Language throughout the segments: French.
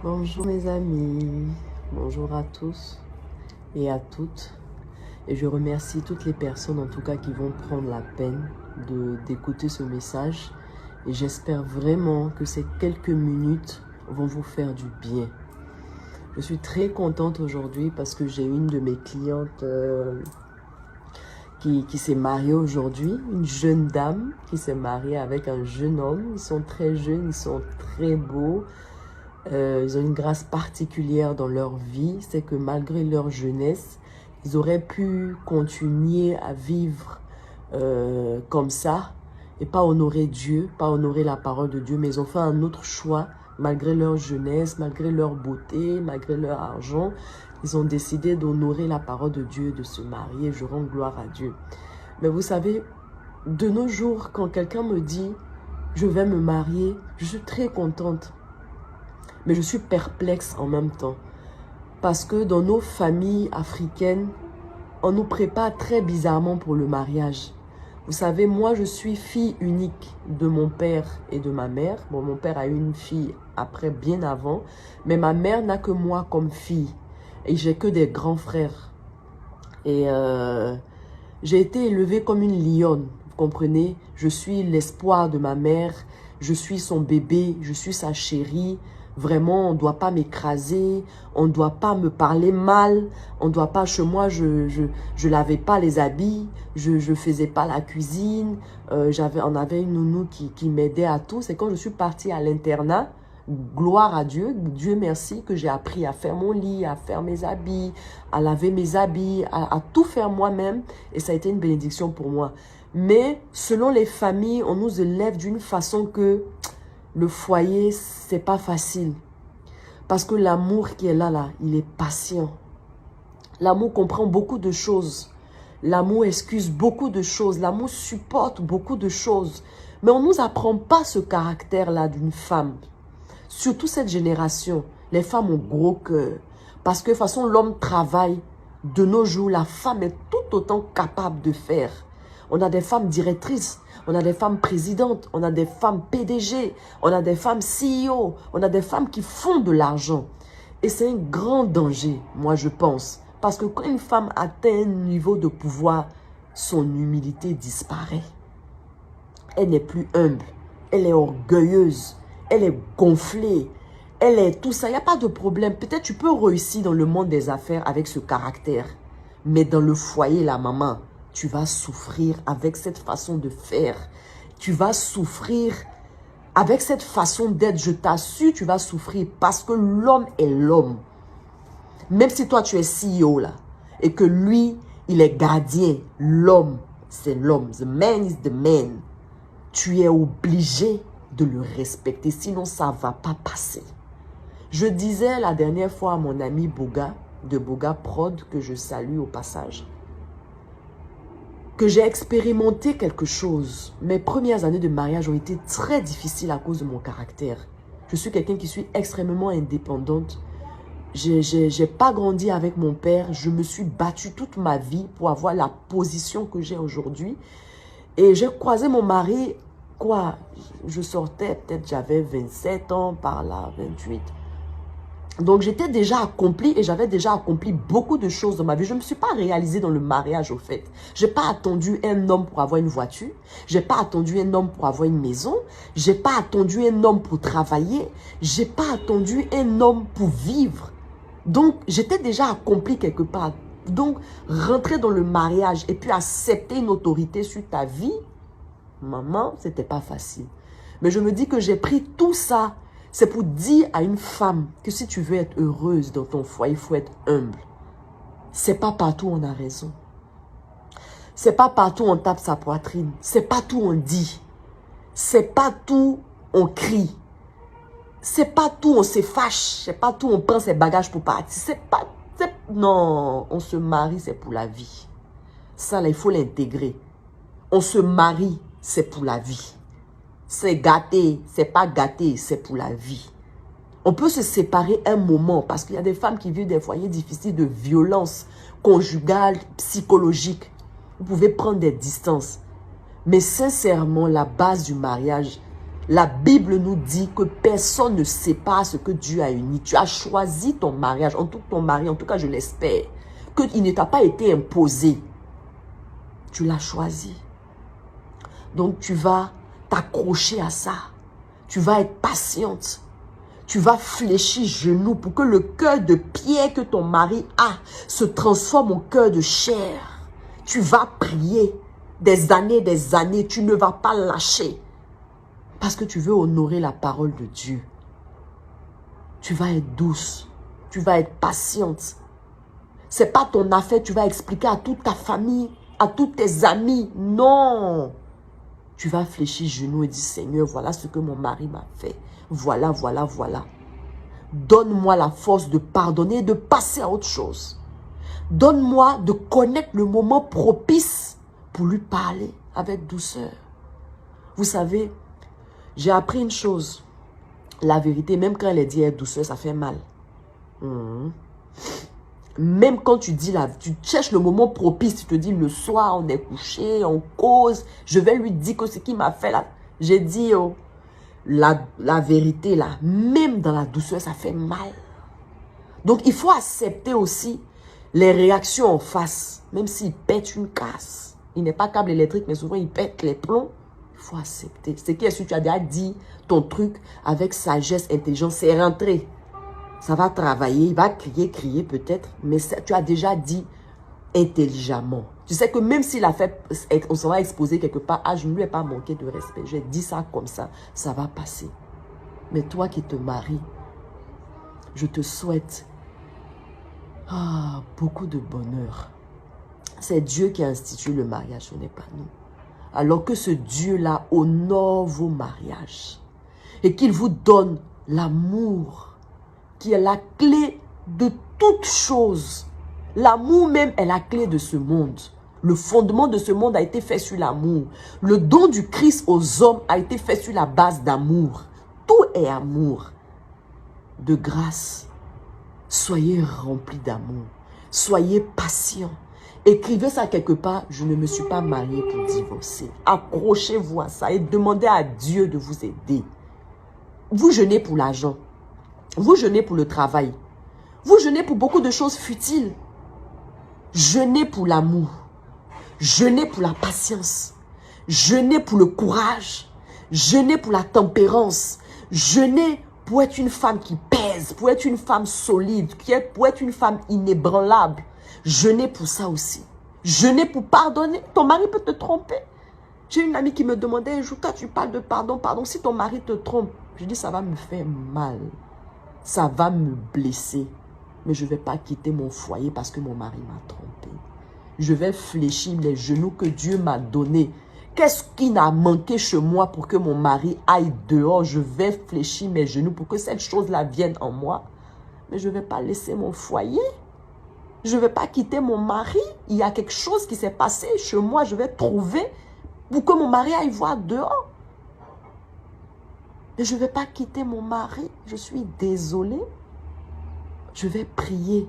Bonjour mes amis, bonjour à tous et à toutes. Et je remercie toutes les personnes en tout cas qui vont prendre la peine d'écouter ce message. Et j'espère vraiment que ces quelques minutes vont vous faire du bien. Je suis très contente aujourd'hui parce que j'ai une de mes clientes qui s'est mariée aujourd'hui. Une jeune dame qui s'est mariée avec un jeune homme. Ils sont très jeunes, ils sont très beaux. Ils ont une grâce particulière dans leur vie. C'est que malgré leur jeunesse, ils auraient pu continuer à vivre comme ça et pas honorer Dieu, pas honorer la parole de Dieu, mais ils ont fait un autre choix. Malgré leur jeunesse, malgré leur beauté, malgré leur argent, ils ont décidé d'honorer la parole de Dieu, de se marier. Je rends gloire à Dieu. Mais vous savez, de nos jours, quand quelqu'un me dit « je vais me marier », je suis très contente. Mais je suis perplexe en même temps. Parce que dans nos familles africaines, on nous prépare très bizarrement pour le mariage. Vous savez, moi, je suis fille unique de mon père et de ma mère. Bon, mon père a eu une fille après, bien avant. Mais ma mère n'a que moi comme fille. Et j'ai que des grands frères. Et j'ai été élevée comme une lionne. Vous comprenez? Je suis l'espoir de ma mère. Je suis son bébé. Je suis sa chérie. Vraiment, on ne doit pas m'écraser, on ne doit pas me parler mal, on ne doit pas, chez moi, je lavais pas les habits, je faisais pas la cuisine, on avait une nounou qui m'aidait à tout. C'est quand je suis partie à l'internat, gloire à Dieu, Dieu merci, que j'ai appris à faire mon lit, à faire mes habits, à laver mes habits, à tout faire moi-même. Et ça a été une bénédiction pour moi. Mais selon les familles, on nous élève d'une façon que le foyer, c'est pas facile. Parce que l'amour qui est là, il est patient. L'amour comprend beaucoup de choses. L'amour excuse beaucoup de choses. L'amour supporte beaucoup de choses. Mais on ne nous apprend pas ce caractère-là d'une femme. Surtout cette génération. Les femmes ont gros cœur. Parce que de toute façon, l'homme travaille. De nos jours, la femme est tout autant capable de faire. On a des femmes directrices, on a des femmes présidentes, on a des femmes PDG, on a des femmes CEO, on a des femmes qui font de l'argent. Et c'est un grand danger, moi je pense. Parce que quand une femme atteint un niveau de pouvoir, son humilité disparaît. Elle n'est plus humble, elle est orgueilleuse, elle est gonflée, elle est tout ça. Il n'y a pas de problème. Peut-être tu peux réussir dans le monde des affaires avec ce caractère. Mais dans le foyer, la maman, tu vas souffrir avec cette façon de faire. Tu vas souffrir avec cette façon d'être. Je t'assure, tu vas souffrir parce que l'homme est l'homme. Même si toi, tu es CEO là, et que lui, il est gardien, l'homme, c'est l'homme. The man is the man. Tu es obligé de le respecter, sinon ça ne va pas passer. Je disais la dernière fois à mon ami Boga, de Boga Prod, que je salue au passage, que j'ai expérimenté quelque chose. Mes premières années de mariage ont été très difficiles à cause de mon caractère. Je suis quelqu'un qui suis extrêmement indépendante. J'ai pas grandi avec mon père. Je me suis battue toute ma vie pour avoir la position que j'ai aujourd'hui. Et j'ai croisé mon mari, quoi, je sortais, peut-être j'avais 27 ans, par là, 28. Donc, j'étais déjà accomplie et j'avais déjà accompli beaucoup de choses dans ma vie. Je ne me suis pas réalisée dans le mariage, au fait. Je n'ai pas attendu un homme pour avoir une voiture. Je n'ai pas attendu un homme pour avoir une maison. Je n'ai pas attendu un homme pour travailler. Je n'ai pas attendu un homme pour vivre. Donc, j'étais déjà accomplie quelque part. Donc, rentrer dans le mariage et puis accepter une autorité sur ta vie, maman, ce n'était pas facile. Mais je me dis que j'ai pris tout ça. C'est pour dire à une femme que si tu veux être heureuse dans ton foyer, il faut être humble. C'est pas partout on a raison. C'est pas partout on tape sa poitrine. C'est pas tout on dit. C'est pas tout on crie. C'est pas tout on se fâche. C'est pas tout on prend ses bagages pour partir. C'est pas... Non, on se marie, c'est pour la vie. Ça, là, il faut l'intégrer. On se marie, c'est pour la vie. C'est gâté, c'est pas gâté, c'est pour la vie. On peut se séparer un moment parce qu'il y a des femmes qui vivent des foyers difficiles de violence conjugale, psychologique. Vous pouvez prendre des distances. Mais sincèrement, la base du mariage, La Bible nous dit que personne ne sépare ce que Dieu a uni. Tu as choisi ton mariage, en tout ton mari, en tout cas je l'espère, qu'il ne t'a pas été imposé. Tu l'as choisi. Donc tu vas t'accrocher à ça. Tu vas être patiente. Tu vas fléchir genoux pour que le cœur de pierre que ton mari a se transforme en cœur de chair. Tu vas prier des années, tu ne vas pas lâcher. Parce que tu veux honorer la parole de Dieu. Tu vas être douce. Tu vas être patiente. Ce n'est pas ton affaire, tu vas expliquer à toute ta famille, à tous tes amis. Non. Tu vas fléchir genoux et dire, Seigneur, voilà ce que mon mari m'a fait. Voilà, voilà, voilà. Donne-moi la force de pardonner et de passer à autre chose. Donne-moi de connaître le moment propice pour lui parler avec douceur. Vous savez, j'ai appris une chose. La vérité, même quand elle est dit avec douceur, ça fait mal. Même quand tu dis tu cherches le moment propice, tu te dis le soir, on est couché, on cause, je vais lui dire que ce qu'il m'a fait là. J'ai dit, oh, la vérité là, même dans la douceur, ça fait mal. Donc il faut accepter aussi les réactions en face, même s'il pète une casse. Il n'est pas câble électrique, mais souvent il pète les plombs. Il faut accepter. C'est que si tu as déjà dit ton truc avec sagesse, intelligence, c'est rentré. Ça va travailler, il va crier peut-être, mais tu as déjà dit intelligemment. Tu sais que même s'il a fait, on s'en va exposer quelque part, ah, je ne lui ai pas manqué de respect. J'ai dit ça comme ça va passer. Mais toi qui te maries, je te souhaite beaucoup de bonheur. C'est Dieu qui a institué le mariage, ce n'est pas nous. Alors que ce Dieu-là honore vos mariages et qu'il vous donne l'amour qui est la clé de toute chose. L'amour même est la clé de ce monde. Le fondement de ce monde a été fait sur l'amour. Le don du Christ aux hommes a été fait sur la base d'amour. Tout est amour. De grâce, soyez remplis d'amour. Soyez patients. Écrivez ça quelque part, je ne me suis pas mariée pour divorcer. Accrochez-vous à ça et demandez à Dieu de vous aider. Vous jeûnez pour l'argent. Vous jeûnez pour le travail. Vous jeûnez pour beaucoup de choses futiles. Jeûnez pour l'amour. Jeûnez pour la patience. Jeûnez pour le courage. Jeûnez pour la tempérance. Jeûnez pour être une femme qui pèse, pour être une femme solide, pour être une femme inébranlable. Jeûnez pour ça aussi. Jeûnez pour pardonner. Ton mari peut te tromper. J'ai une amie qui me demandait un jour, quand tu parles de pardon, si ton mari te trompe, je dis ça va me faire mal. Ça va me blesser. Mais je ne vais pas quitter mon foyer parce que mon mari m'a trompé. Je vais fléchir les genoux que Dieu m'a donnés. Qu'est-ce qui n'a manqué chez moi pour que mon mari aille dehors? Je vais fléchir mes genoux pour que cette chose-là vienne en moi. Mais je ne vais pas laisser mon foyer. Je ne vais pas quitter mon mari. Il y a quelque chose qui s'est passé chez moi. Je vais trouver pour que mon mari aille voir dehors. Mais je ne vais pas quitter mon mari. Je suis désolée. Je vais prier,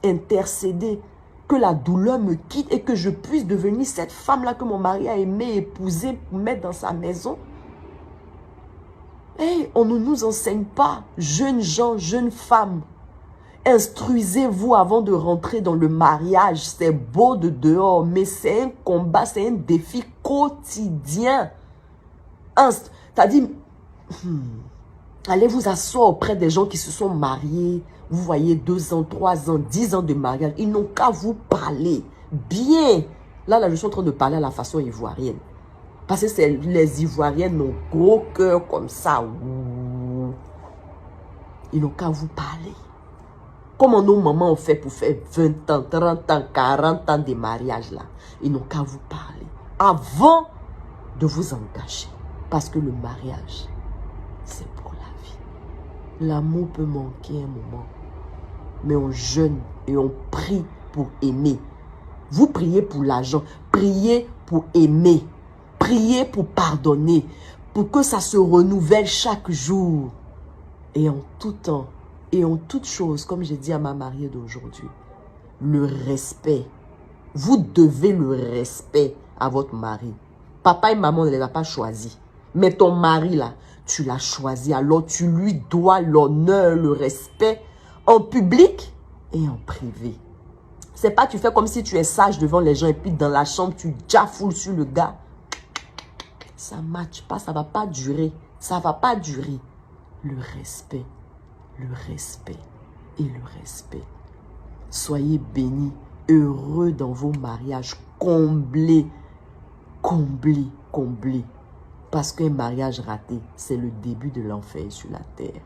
intercéder, que la douleur me quitte et que je puisse devenir cette femme-là que mon mari a aimé, épouser, pour mettre dans sa maison. Hey, on ne nous enseigne pas, jeunes gens, jeunes femmes. Instruisez-vous avant de rentrer dans le mariage. C'est beau de dehors, mais c'est un combat, c'est un défi quotidien. C'est-à-dire, allez vous asseoir auprès des gens qui se sont mariés. Vous voyez 2 ans, 3 ans, 10 ans de mariage. Ils n'ont qu'à vous parler bien. Là, je suis en train de parler à la façon ivoirienne. Parce que les Ivoiriennes ont gros cœur comme ça. Ils n'ont qu'à vous parler. Comment nos mamans ont fait pour faire 20 ans, 30 ans, 40 ans de mariage là. Ils n'ont qu'à vous parler. Avant de vous engager. Parce que le mariage, c'est pour la vie. L'amour peut manquer un moment. Mais on jeûne et on prie pour aimer. Vous priez pour l'argent. Priez pour aimer. Priez pour pardonner. Pour que ça se renouvelle chaque jour. Et en tout temps. Et en toute chose, comme j'ai dit à ma mariée d'aujourd'hui. Le respect. Vous devez le respect à votre mari. Papa et maman ne les a pas choisis. Mais ton mari, là, tu l'as choisi, alors tu lui dois l'honneur, le respect, en public et en privé. C'est pas tu fais comme si tu es sage devant les gens et puis dans la chambre, tu jafoules sur le gars. Ça ne matche pas, ça ne va pas durer. Ça ne va pas durer. Le respect et le respect. Soyez bénis, heureux dans vos mariages, comblés, comblés, comblés. Parce qu'un mariage raté, c'est le début de l'enfer sur la terre.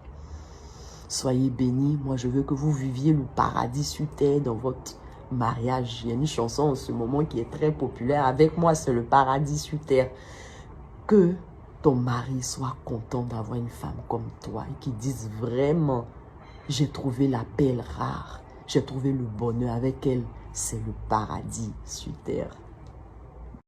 Soyez bénis. Moi, je veux que vous viviez le paradis sur terre dans votre mariage. Il y a une chanson en ce moment qui est très populaire. Avec moi, c'est le paradis sur terre. Que ton mari soit content d'avoir une femme comme toi et qu'il dise vraiment, j'ai trouvé la perle rare. J'ai trouvé le bonheur avec elle. C'est le paradis sur terre.